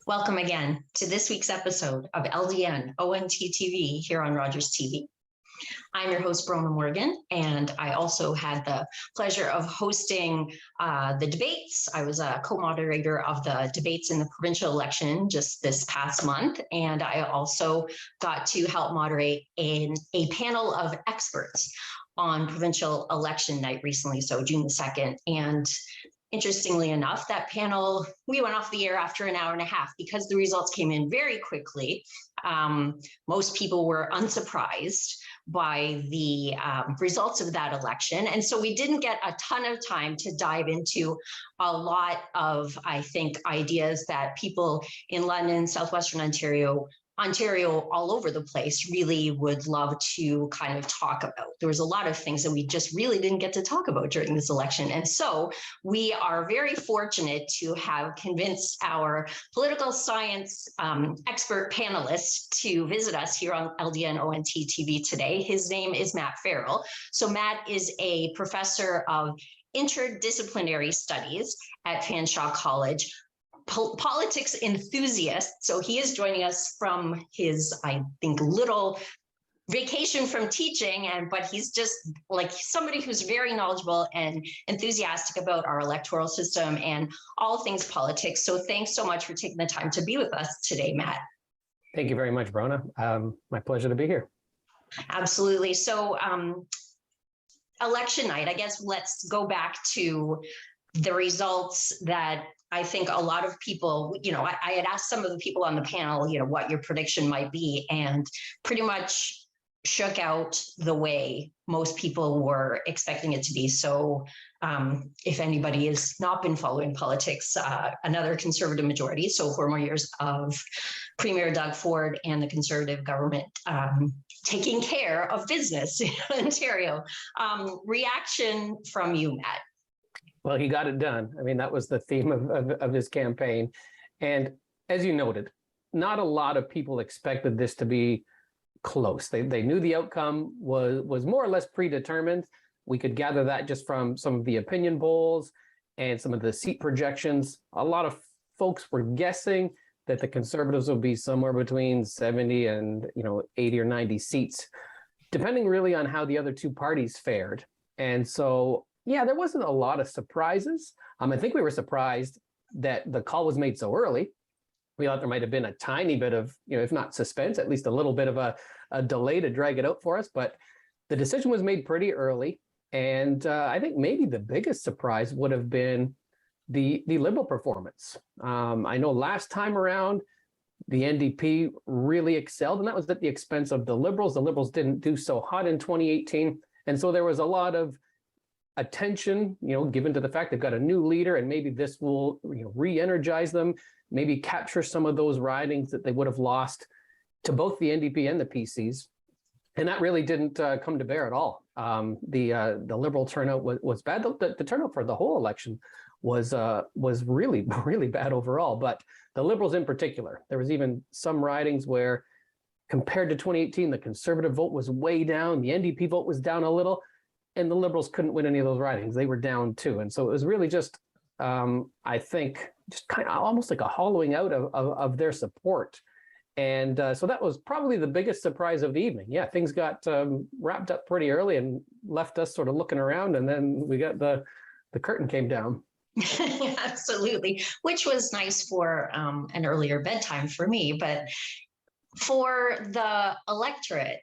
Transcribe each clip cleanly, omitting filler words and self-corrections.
Welcome again to this week's episode of LDN ONT TV here on Rogers TV. I'm your host, Bronagh Morgan, and I also had the pleasure of hosting the debates. I was a co-moderator of the debates in the provincial election just this past month, and I also got to help moderate a panel of experts on provincial election night recently, so June the 2nd. And interestingly enough, that panel, we went off the air after an hour and a half because the results came in very quickly. Most people were unsurprised by the results of that election. And so we didn't get a ton of time to dive into a lot of, I think, ideas that people in London, Southwestern Ontario, all over the place really would love to kind of talk about. There was a lot of things that we just really didn't get to talk about during this election. And so we are very fortunate to have convinced our political science expert panelist to visit us here on LDN ONT TV today. His name is Matt Farrell. So Matt is a professor of interdisciplinary studies at Fanshawe College, politics enthusiast. So he is joining us from his, I think, little vacation from teaching, but he's just like somebody who's very knowledgeable and enthusiastic about our electoral system and all things politics. So thanks so much for taking the time to be with us today, Matt. Thank you very much, Bronagh. My pleasure to be here. Absolutely. So election night, I guess let's go back to the results that I think a lot of people, I had asked some of the people on the panel, what your prediction might be, and pretty much shook out the way most people were expecting it to be. So if anybody has not been following politics, another Conservative majority, so 4 more years of Premier Doug Ford and the Conservative government taking care of business in Ontario. Reaction from you, Matt? Well, he got it done. I mean, that was the theme of his campaign. And as you noted, not a lot of people expected this to be close. They knew the outcome was more or less predetermined. We could gather that just from some of the opinion polls and some of the seat projections. A lot of folks were guessing that the Conservatives would be somewhere between 70 and 80 or 90 seats, depending really on how the other two parties fared. And so yeah, there wasn't a lot of surprises. I think we were surprised that the call was made so early. We thought there might have been a tiny bit of, if not suspense, at least a little bit of a delay to drag it out for us. But the decision was made pretty early. And I think maybe the biggest surprise would have been the Liberal performance. I know last time around, the NDP really excelled, and that was at the expense of the Liberals. The Liberals didn't do so hot in 2018. And so there was a lot of attention, given to the fact they've got a new leader, and maybe this will, re-energize them, maybe capture some of those ridings that they would have lost to both the NDP and the PCs. And that really didn't come to bear at all. The Liberal turnout was bad. The turnout for the whole election was really, really bad overall. But the Liberals in particular, there was even some ridings where, compared to 2018, the Conservative vote was way down, the NDP vote was down a little, and the Liberals couldn't win any of those ridings. They were down too. And so it was really just, I think, just kind of almost like a hollowing out of their support. And so that was probably the biggest surprise of the evening. Yeah, things got wrapped up pretty early and left us sort of looking around. And then we got the curtain came down. Absolutely, which was nice for an earlier bedtime for me. But for the electorate,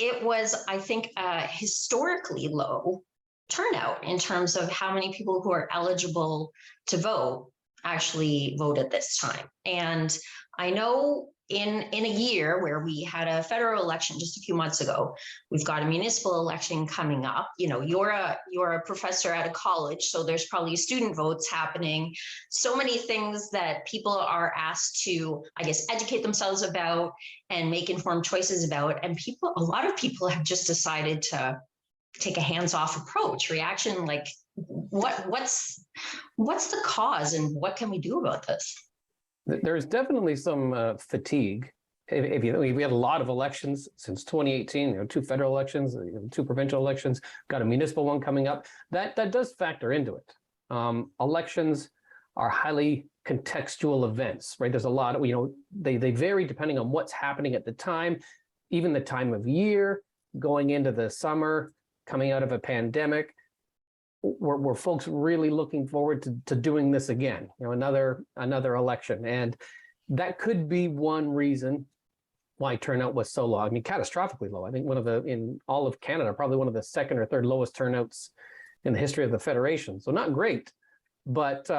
it was, I think, a historically low turnout in terms of how many people who are eligible to vote actually voted this time. And I know in a year where we had a federal election just a few months ago, we've got a municipal election coming up. You're a professor at a college, so there's probably student votes happening. So many things that people are asked to, I guess, educate themselves about and make informed choices about. And a lot of people have just decided to take a hands-off approach. Reaction, like, what's the cause and what can we do about this? There's definitely some fatigue. We had a lot of elections since 2018, 2 federal elections, 2 provincial elections, got a municipal one coming up. That does factor into it. Elections are highly contextual events, right? There's a lot of, they vary depending on what's happening at the time, even the time of year, going into the summer, coming out of a pandemic. Were folks really looking forward to doing this again, another election? And that could be one reason why turnout was so low. I mean, catastrophically low. I think in all of Canada, probably one of the second or third lowest turnouts in the history of the Federation. So not great, but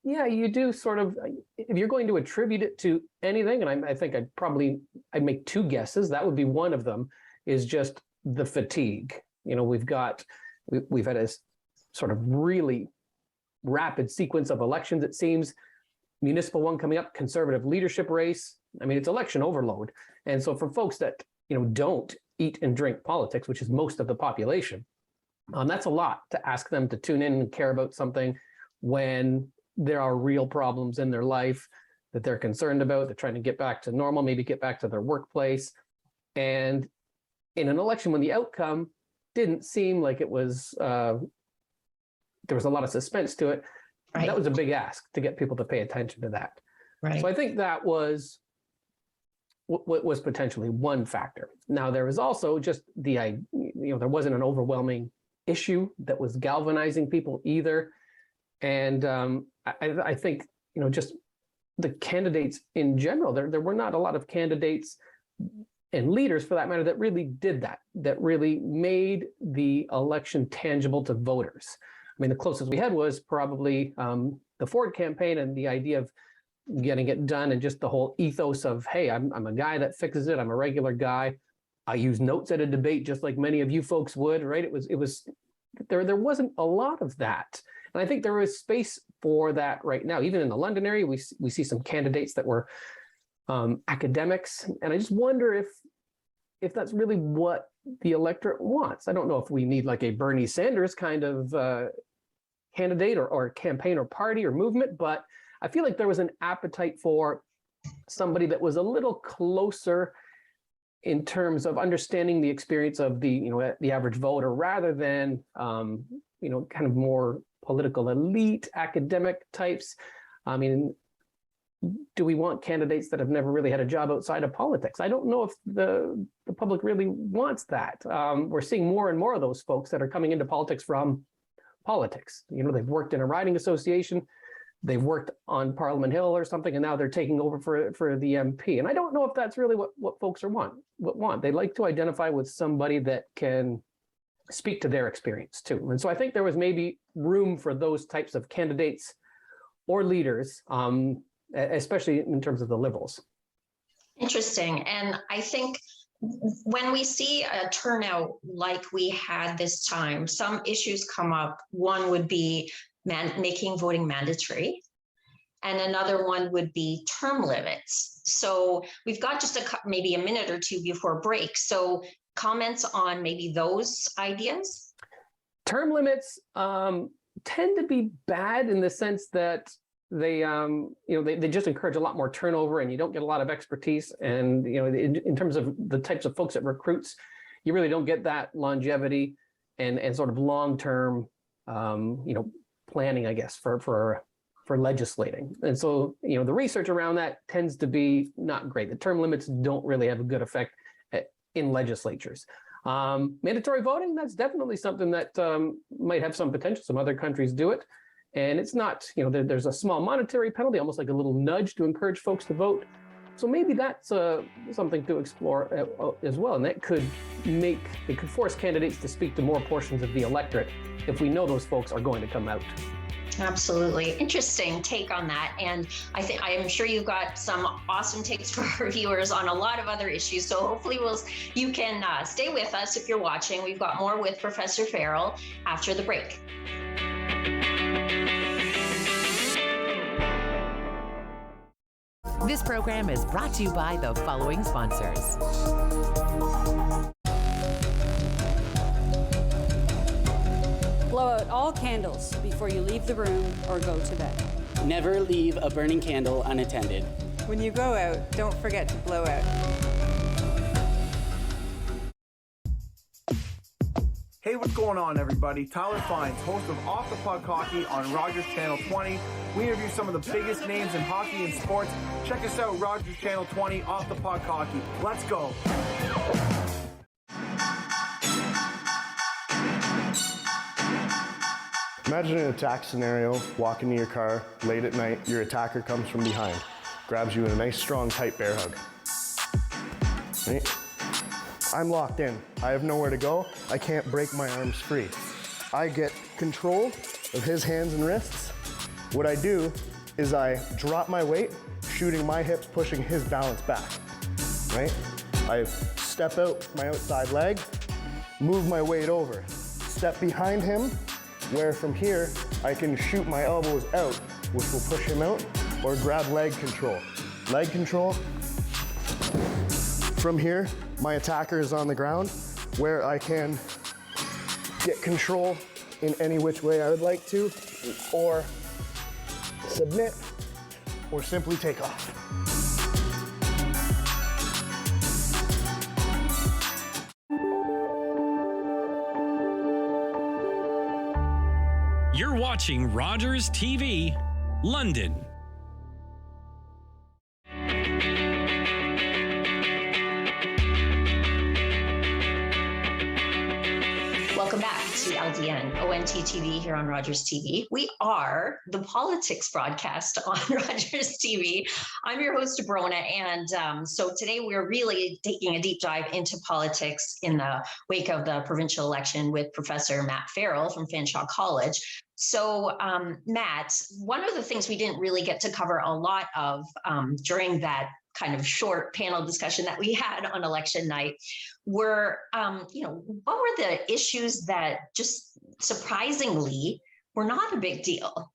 yeah, you do sort of, if you're going to attribute it to anything, and I think I'd make two guesses. That would be one of them, is just the fatigue. We've had a sort of really rapid sequence of elections, it seems. Municipal one coming up, Conservative leadership race. I mean, it's election overload. And so for folks that, don't eat and drink politics, which is most of the population, that's a lot to ask them to tune in and care about something when there are real problems in their life that they're concerned about. They're trying to get back to normal, maybe get back to their workplace. And in an election when the outcome didn't seem like it was, there was a lot of suspense to it. Right. That was a big ask to get people to pay attention to that. Right. So I think that was what was potentially one factor. Now, there was also just there wasn't an overwhelming issue that was galvanizing people either. And I think, just the candidates in general, there were not a lot of candidates and leaders for that matter that really did that really made the election tangible to voters. I mean, the closest we had was probably the Ford campaign and the idea of getting it done, and just the whole ethos of, hey, I'm a guy that fixes it. I'm a regular guy. I use notes at a debate just like many of you folks would, right? There wasn't a lot of that. And I think there is space for that right now. Even in the London area, we see some candidates that were academics. And I just wonder if that's really what the electorate wants. I don't know if we need like a Bernie Sanders kind of candidate or campaign or party or movement, but I feel like there was an appetite for somebody that was a little closer in terms of understanding the experience of the average voter, rather than kind of more political elite academic types. I mean, do we want candidates that have never really had a job outside of politics? I don't know if the public really wants that. We're seeing more and more of those folks that are coming into politics from politics. They've worked in a riding association, they've worked on Parliament Hill or something, and now they're taking over for the MP. And I don't know if that's really what folks want. They like to identify with somebody that can speak to their experience too. And so I think there was maybe room for those types of candidates or leaders, especially in terms of the Liberals. Interesting. And I think when we see a turnout like we had this time, some issues come up. One would be making voting mandatory, and another one would be term limits. So we've got just maybe a minute or two before break. So comments on maybe those ideas? Term limits tend to be bad in the sense that they just encourage a lot more turnover, and you don't get a lot of expertise. And in terms of the types of folks it recruits, you really don't get that longevity and sort of long-term planning, I guess, for legislating. And so the research around that tends to be not great. The term limits don't really have a good effect in legislatures. Mandatory voting, that's definitely something that might have some potential. Some other countries do it. And it's not, there's a small monetary penalty, almost like a little nudge to encourage folks to vote. So maybe that's something to explore as well. And that could force candidates to speak to more portions of the electorate if we know those folks are going to come out. Absolutely. Interesting take on that. And I am sure you've got some awesome takes for our viewers on a lot of other issues. So hopefully you can stay with us if you're watching. We've got more with Professor Farrell after the break. This program is brought to you by the following sponsors. Blow out all candles before you leave the room or go to bed. Never leave a burning candle unattended. When you go out, don't forget to blow out. Hey, we're What's going on, everybody? Tyler Fines, host of Off the Puck Hockey on Rogers Channel 20. We interview some of the biggest names in hockey and sports. Check us out, Rogers Channel 20, Off the Puck Hockey. Let's go. Imagine an attack scenario, walk into your car, late at night, your attacker comes from behind, grabs you in a nice, strong, tight bear hug. Right? I'm locked in. I have nowhere to go. I can't break my arms free. I get control of his hands and wrists. What I do is I drop my weight, shooting my hips, pushing his balance back, right? I step out my outside leg, move my weight over, step behind him, where from here, I can shoot my elbows out, which will push him out, or grab leg control. Leg control. From here, my attacker is on the ground, where I can get control in any which way I would like to, or submit, or simply take off. You're watching Rogers TV, London. Welcome back to LDN, ONT TV here on Rogers TV. We are the politics broadcast on Rogers TV. I'm your host, Bronagh, and so today we're really taking a deep dive into politics in the wake of the provincial election with Professor Matt Farrell from Fanshawe College. So, Matt, one of the things we didn't really get to cover a lot of during that kind of short panel discussion that we had on election night were, what were the issues that just surprisingly were not a big deal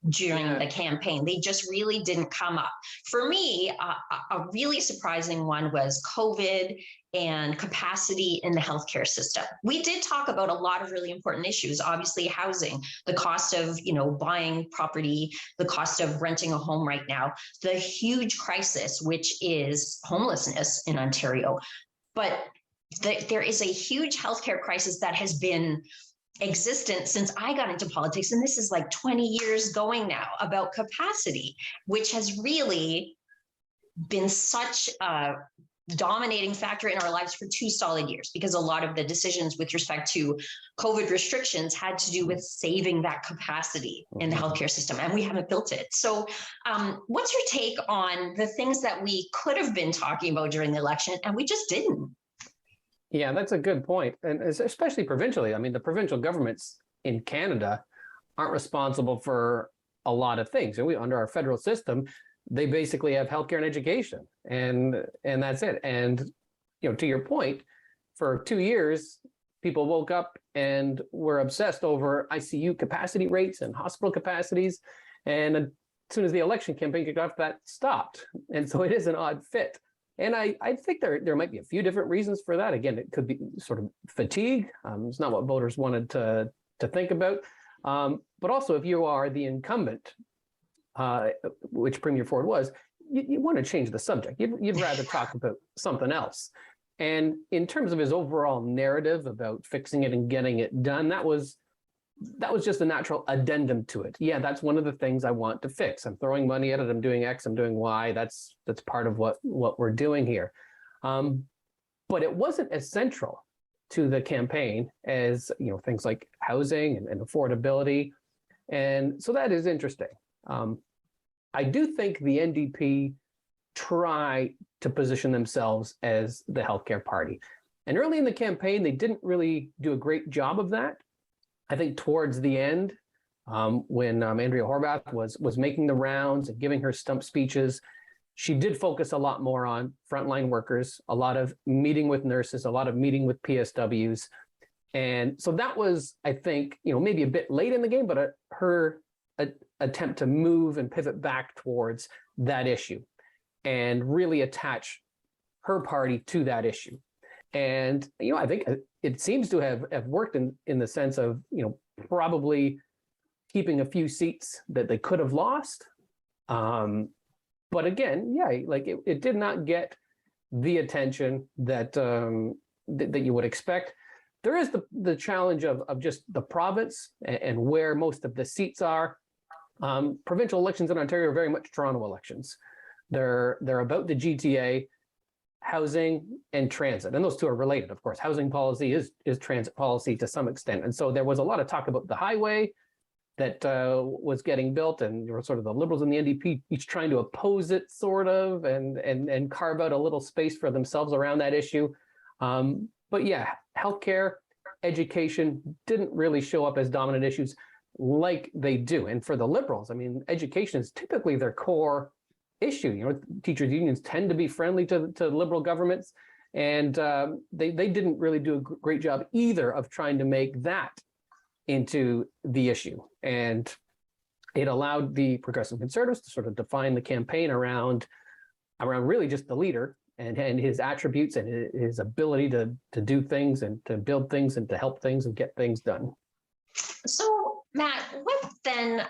during the campaign? They just really didn't come up. For me, a really surprising one was COVID and capacity in the healthcare system. We did talk about a lot of really important issues, obviously housing, the cost of, buying property, the cost of renting a home right now, the huge crisis, which is homelessness in Ontario. But there is a huge healthcare crisis that has been existent since I got into politics, and this is like 20 years going now, about capacity, which has really been such a dominating factor in our lives for 2 solid years, because a lot of the decisions with respect to COVID restrictions had to do with saving that capacity in the healthcare system, and we haven't built it. So what's your take on the things that we could have been talking about during the election and we just didn't? Yeah, that's a good point. And especially provincially. I mean, the provincial governments in Canada aren't responsible for a lot of things. And under our federal system, they basically have healthcare and education, and that's it. And, to your point, for 2 years, people woke up and were obsessed over ICU capacity rates and hospital capacities. And as soon as the election campaign kicked off, that stopped. And so it is an odd fit. And I think there might be a few different reasons for that. Again, it could be sort of fatigue. It's not what voters wanted to think about. But also, if you are the incumbent, which Premier Ford was, you want to change the subject. You'd rather talk about something else. And in terms of his overall narrative about fixing it and getting it done, that was just a natural addendum to it. Yeah, that's one of the things I want to fix. I'm throwing money at it. I'm doing X. I'm doing Y. That's part of what we're doing here. But it wasn't as central to the campaign as things like housing and affordability, and so that is interesting. I do think the NDP try to position themselves as the healthcare party, and early in the campaign they didn't really do a great job of that. I think towards the end, when Andrea Horwath was making the rounds and giving her stump speeches, she did focus a lot more on frontline workers, a lot of meeting with nurses, a lot of meeting with PSWs. And so that was, I think, maybe a bit late in the game, but her attempt to move and pivot back towards that issue and really attach her party to that issue. And, I think it seems to have worked in the sense of, probably keeping a few seats that they could have lost. But again, it did not get the attention that you would expect. there is the challenge of just the province and where most of the seats are. Provincial elections in Ontario are very much Toronto elections. They're about the GTA, housing and transit, and those two are related, of course. Housing policy is transit policy to some extent, and so there was a lot of talk about the highway that was getting built, and there were sort of the Liberals and the NDP each trying to oppose it, sort of, and carve out a little space for themselves around that issue. But yeah, healthcare, education didn't really show up as dominant issues like they do. And for the Liberals, I mean, education is typically their core issue. You know, teachers' unions tend to be friendly to Liberal governments, and they didn't really do a great job either of trying to make that into the issue. And it allowed the Progressive Conservatives to sort of define the campaign around really just the leader and his attributes and his ability to do things and to build things and to help things and get things done. So, Matt, what then,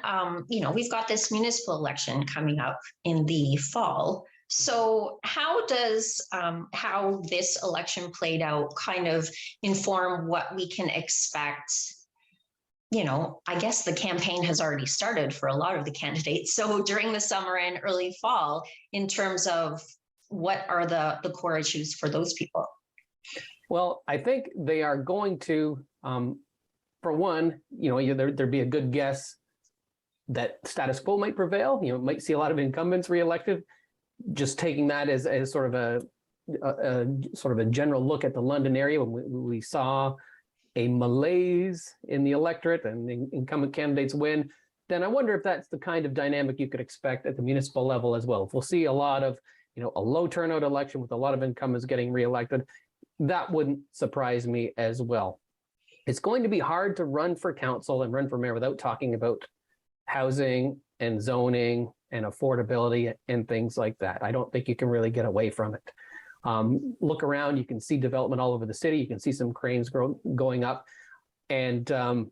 we've got this municipal election coming up in the fall. So how does how this election played out kind of inform what we can expect? You know, I guess the campaign has already started for a lot of the candidates. So during the summer and early fall, in terms of what are the core issues for those people? Well, I think they are going to, for one, there'd be a good guess that status quo might prevail. You know, might see a lot of incumbents reelected. Just taking that as sort of a general look at the London area, when we saw a malaise in the electorate and the incumbent candidates win, then I wonder if that's the kind of dynamic you could expect at the municipal level as well. If we'll see a lot of, a low turnout election with a lot of incumbents getting reelected, that wouldn't surprise me as well. It's going to be hard to run for council and run for mayor without talking about housing and zoning and affordability and things like that. I don't think you can really get away from it. Look around, you can see development all over the city. You can see some cranes going up, and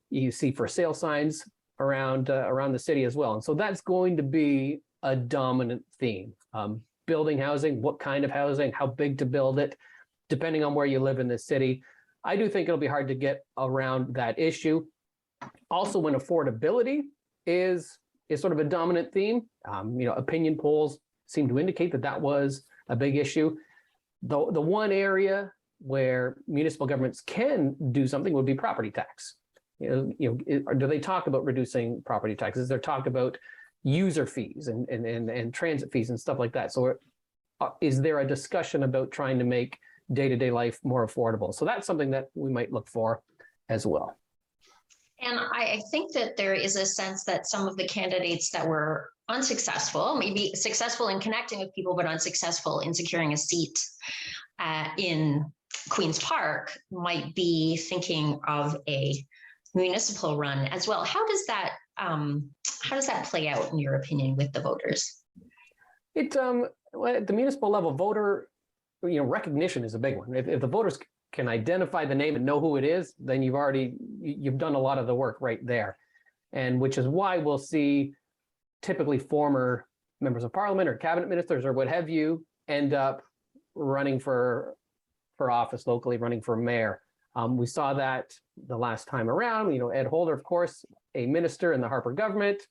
you see for sale signs around the city as well. And so that's going to be a dominant theme. Building housing, what kind of housing, how big to build it, depending on where you live in the city. I do think it'll be hard to get around that issue. Also, when affordability is sort of a dominant theme, opinion polls seem to indicate that was a big issue. The one where municipal governments can do something would be property tax. Do they talk about reducing property taxes? Is there talk about user fees and transit fees and stuff like that? So is there a discussion about trying to make day-to-day life more affordable? So that's something that we might look for as well. And I think that there is a sense that some of the candidates that were unsuccessful, maybe successful in connecting with people, but unsuccessful in securing a seat in Queen's Park, might be thinking of a municipal run as well. How does that play out in your opinion with the voters? At the municipal level, voter recognition is a big one. If the voters can identify the name and know who it is, then you've done a lot of the work right there. And which is why we'll see typically former members of parliament or cabinet ministers or what have you end up running for office locally, running for mayor. We saw that the last time around. Ed Holder, of course, a minister in the Harper government.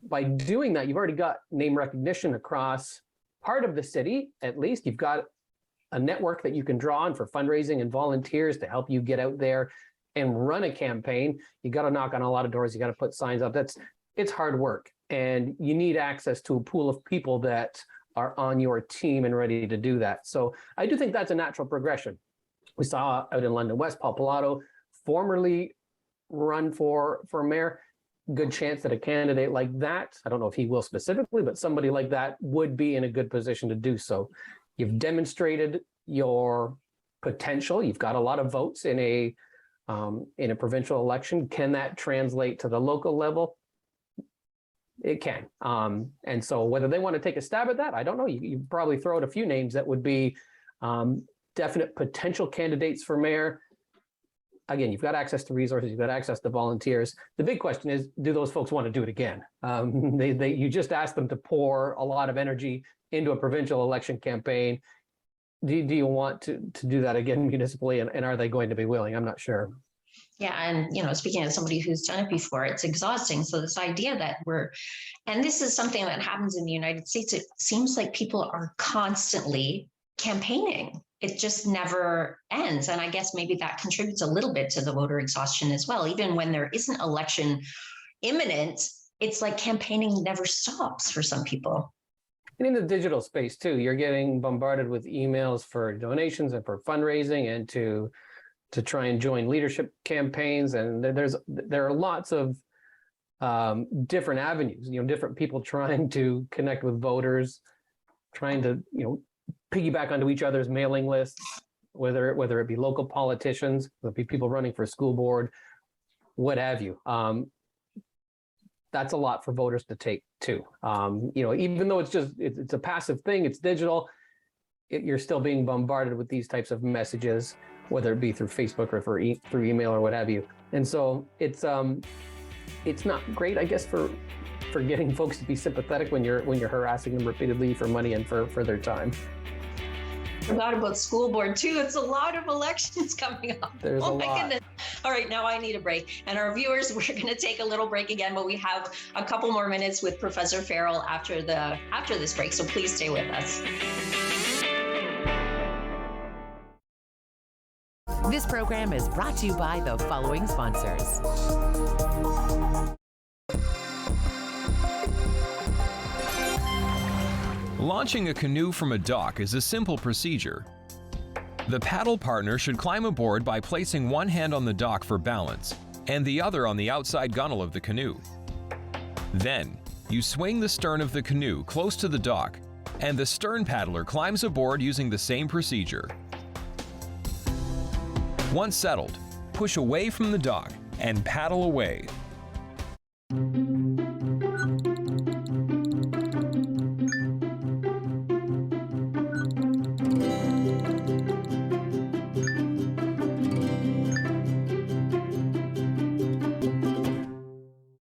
By doing that, you've already got name recognition across part of the city. At least you've got a network that you can draw on for fundraising and volunteers to help you get out there and run a campaign. You got to knock on a lot of doors. You got to put signs up. It's hard work, and you need access to a pool of people that are on your team and ready to do that. So I do think that's a natural progression. We saw out in London West, Paul Pilato formerly run for mayor. Good chance that a candidate like that, I don't know if he will specifically, but somebody like that would be in a good position to do so. You've demonstrated your potential. You've got a lot of votes in a provincial election. Can that translate to the local level? It can. And so whether they want to take a stab at that, I don't know. You probably throw out a few names that would be definite potential candidates for mayor. Again, you've got access to resources, you've got access to volunteers. The big question is, do those folks want to do it again? You just asked them to pour a lot of energy into a provincial election campaign. do you want to do that again municipally, and are they going to be willing? I'm not sure. Yeah. And, speaking as somebody who's done it before, it's exhausting. So this idea that and this is something that happens in the United States, it seems like people are constantly campaigning. It just never ends. And I guess maybe that contributes a little bit to the voter exhaustion as well. Even when there isn't election imminent, it's like campaigning never stops for some people. And in the digital space too, you're getting bombarded with emails for donations and for fundraising and to try and join leadership campaigns. And there are lots of different avenues, different people trying to connect with voters, trying to, piggyback onto each other's mailing lists, whether it be local politicians, whether it be people running for school board, what have you. That's a lot for voters to take too. Even though it's a passive thing, it's digital, you're still being bombarded with these types of messages, whether it be through Facebook or through email or what have you. And so it's not great, I guess, for getting folks to be sympathetic when you're harassing them repeatedly for money and for their time. Forgot about school board too. It's a lot of elections coming up. There's a lot. Goodness. All right, now I need a break. And our viewers, we're going to take a little break again, but we have a couple more minutes with Professor Farrell after this break. So please stay with us. This program is brought to you by the following sponsors. Launching a canoe from a dock is a simple procedure. The paddle partner should climb aboard by placing one hand on the dock for balance and the other on the outside gunwale of the canoe. Then, you swing the stern of the canoe close to the dock, and the stern paddler climbs aboard using the same procedure. Once settled, push away from the dock and paddle away.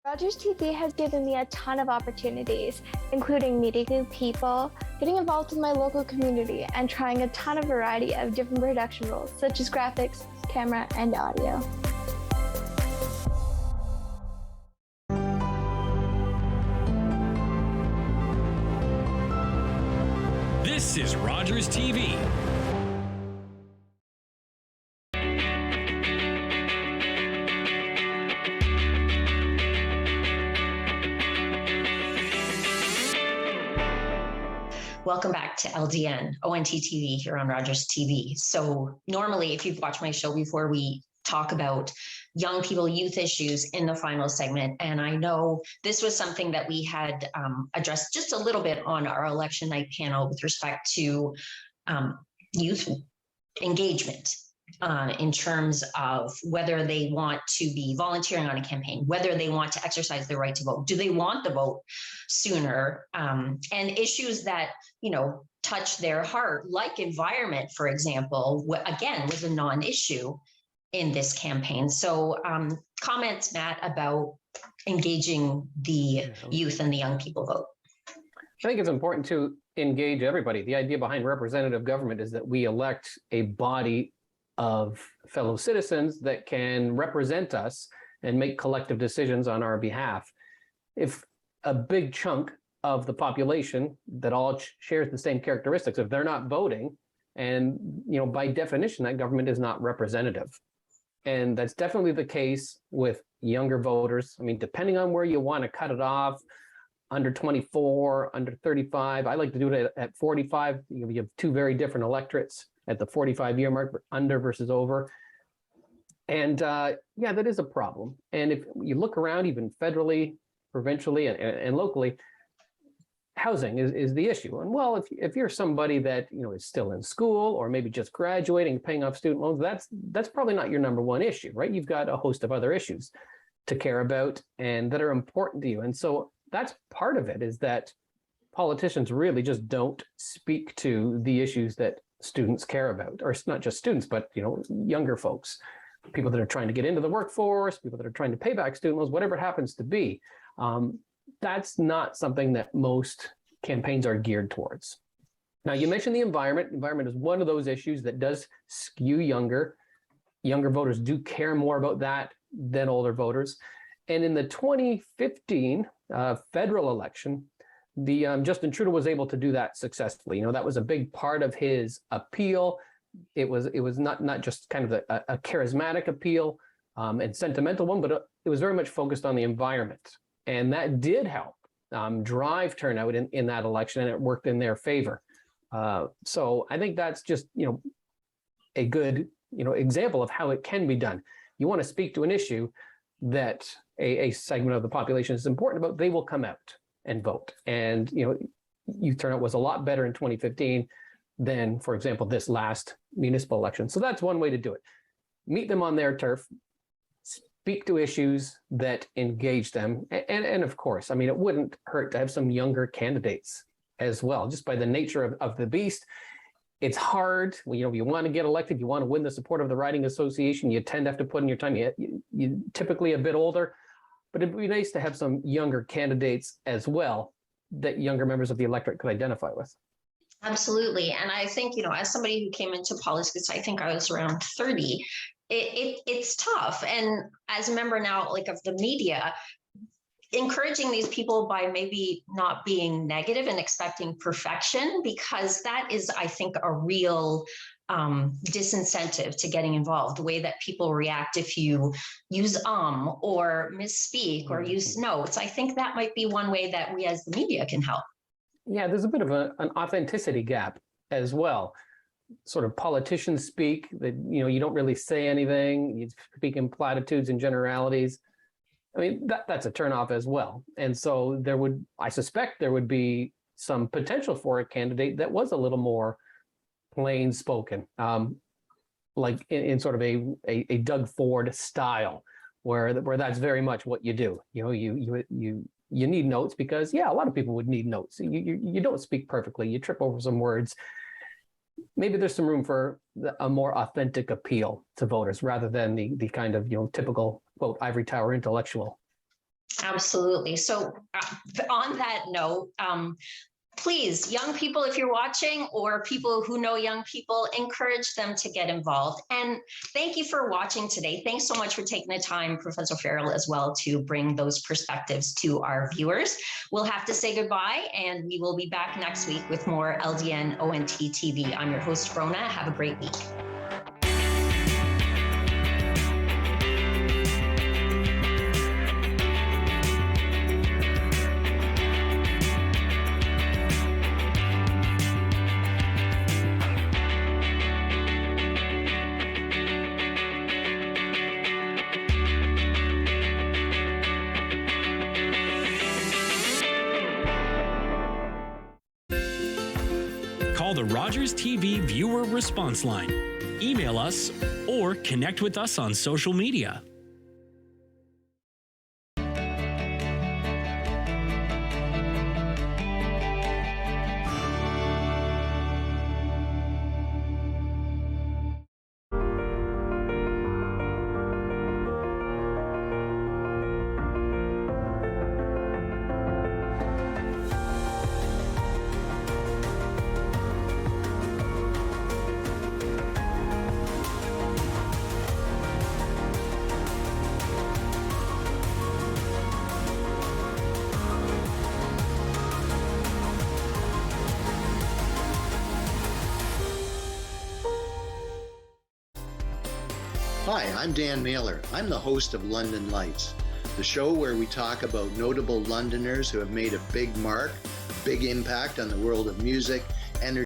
Rogers TV has given me a ton of opportunities, including meeting new people, getting involved with my local community, and trying a ton of variety of different production roles, such as graphics, camera, and audio. This is Rogers TV. Welcome back to LDN, ONT TV here on Rogers TV. So normally, if you've watched my show before, we talk about young people, youth issues in the final segment. And I know this was something that we had addressed just a little bit on our election night panel with respect to youth engagement in terms of whether they want to be volunteering on a campaign, whether they want to exercise their right to vote, do they want the vote sooner, and issues that, touch their heart, like environment, for example, again, was a non-issue in this campaign. So comments, Matt, about engaging the youth and the young people vote. I think it's important to engage everybody. The idea behind representative government is that we elect a body of fellow citizens that can represent us and make collective decisions on our behalf. If a big chunk of the population that all shares the same characteristics, if they're not voting, and by definition, that government is not representative. And that's definitely the case with younger voters. I mean, depending on where you want to cut it off, under 24, under 35, I like to do it at 45. You have two very different electorates at the 45-year mark, under versus over. And yeah, that is a problem. And if you look around, even federally, provincially, and locally, housing is the issue. And well, if you're somebody that is still in school or maybe just graduating, paying off student loans, that's probably not your number one issue, right? You've got a host of other issues to care about and that are important to you. And so that's part of it, is that politicians really just don't speak to the issues that students care about, or it's not just students, but younger folks, people that are trying to get into the workforce, people that are trying to pay back student loans, whatever it happens to be. That's not something that most campaigns are geared towards. Now, you mentioned the environment. Environment is one of those issues that does skew younger. Younger voters do care more about that than older voters. And in the 2015 federal election, Justin Trudeau was able to do that successfully. You know, that was a big part of his appeal. It was not just kind of a charismatic appeal and sentimental one, but it was very much focused on the environment. And that did help drive turnout in that election, and it worked in their favor. So I think that's just, a good, example of how it can be done. You want to speak to an issue that a segment of the population is important about, they will come out and vote. And, youth turnout was a lot better in 2015 than, for example, this last municipal election. So that's one way to do it. Meet them on their turf, speak to issues that engage them. And of course, I mean, it wouldn't hurt to have some younger candidates as well, just by the nature of the beast. It's hard. You want to get elected, you want to win the support of the riding association, you tend to have to put in your time. You typically a bit older, but it'd be nice to have some younger candidates as well that younger members of the electorate could identify with. Absolutely. And I think, as somebody who came into politics, I think I was around 30, it's tough. And as a member now, like, of the media, encouraging these people by maybe not being negative and expecting perfection, because that is, I think, a real disincentive to getting involved. The way that people react if you use or misspeak or use notes. I think that might be one way that we as the media can help. Yeah, there's a bit of an authenticity gap as well. Sort of politicians speak that, you don't really say anything. You speak in platitudes and generalities. I mean, that's a turnoff as well. And so I suspect there would be some potential for a candidate that was a little more plain spoken, like in sort of a Doug Ford style, where that's very much what you do. You need notes because, a lot of people would need notes. You don't speak perfectly. You trip over some words. Maybe there's some room for a more authentic appeal to voters rather than the kind of, typical, quote, ivory tower intellectual. Absolutely. So on that note, please, young people, if you're watching, or people who know young people, encourage them to get involved. And thank you for watching today. Thanks so much for taking the time, Professor Farrell, as well, to bring those perspectives to our viewers. We'll have to say goodbye, and we will be back next week with more LDN ONT TV. I'm your host, Bronagh. Have a great week. Call the Rogers TV viewer response line, email us, or connect with us on social media. Hi, I'm Dan Mailer. I'm the host of London Lights, the show where we talk about notable Londoners who have made a big mark, big impact on the world of music, entertainment,